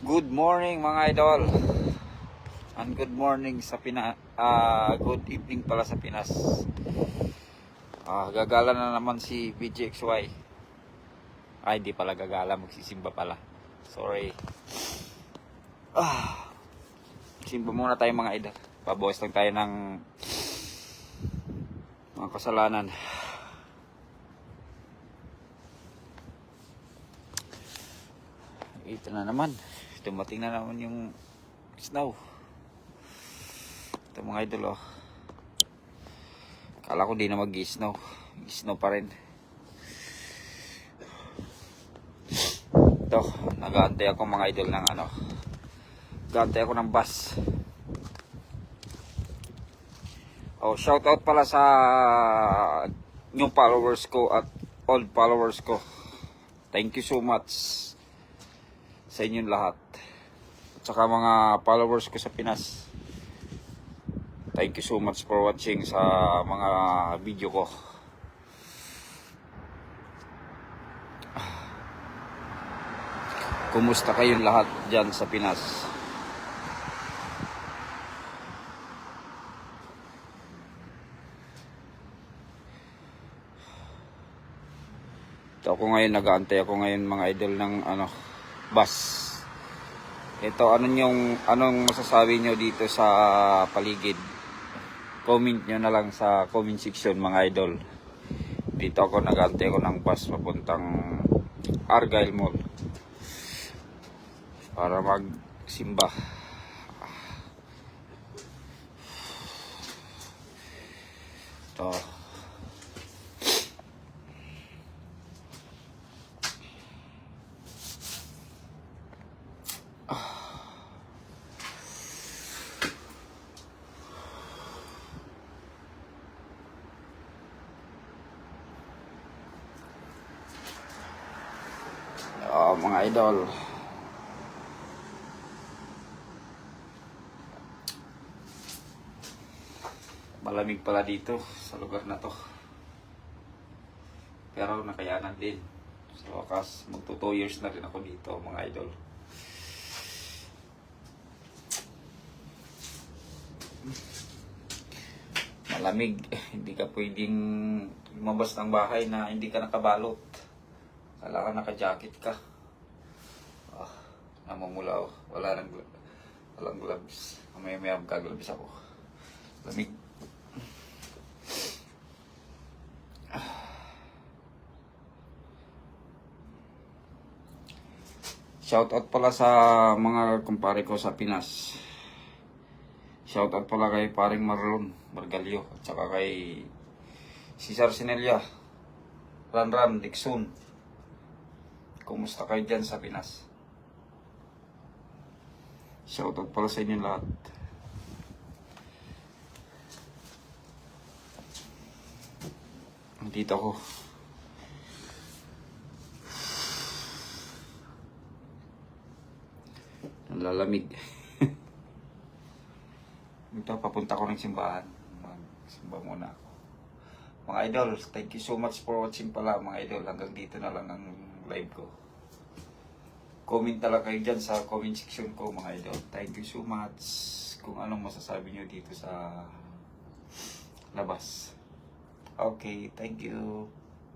Good morning mga idol. And good morning sa good evening pala sa Pinas. Gagala na naman si BGXY. Ay, di pala gagala, magsisimba pala. Sorry. Simba muna tayo mga idol. Pabawas lang tayo ng mga kasalanan. Ito na naman. Dumating na naman yung snow. Ito mga idol, oh. Kala ko di na mag-snow. Snow pa rin. Ito, nag-aantay ako mga idol ng ano. Nag-aantay ako ng bus. Oh, shout out pala sa new followers ko at old followers ko. Thank you so much sa inyong lahat. At saka mga followers ko sa Pinas. Thank you so much for watching sa mga video ko. Kumusta kayong lahat dyan sa Pinas? Ito ako ngayon, nag-aantay ako ngayon mga idol ng bus. Ito, anong masasabi nyo dito sa paligid? Comment nyo na lang sa comment section mga idol. Dito ako, nag-aantay ako ng bus papuntang Argyle Mall para magsimba. Ito. Mga idol, malamig pala dito sa lugar na to, pero nakayanan din. Sa wakas, magto 2 years na rin ako dito mga idol. Malamig, hindi ka pwedeng lumabas ng bahay na hindi ka nakabalot. Kailangan naka-jacket ka. Namumula ako. Walang gloves. Mamaya magka-gloves ako. Lamig. Shoutout pala sa mga kumpare ko sa Pinas. Shoutout pala kay paring Marlon Margalio at saka kay Cesar Sinelia, Ran Dixon. Kumusta kayo dyan sa Pinas? Shoutout pala sa inyo lahat. Dito ako. Nalalamig. Ito, papunta ko ng simbahan. Magsimba muna ako. Mga idol, thank you so much for watching pala mga idol. Hanggang dito na lang ang live ko. Comment talaga kayo dyan sa comment section ko mga idol. Thank you so much kung anong masasabi nyo dito sa labas. Okay, thank you.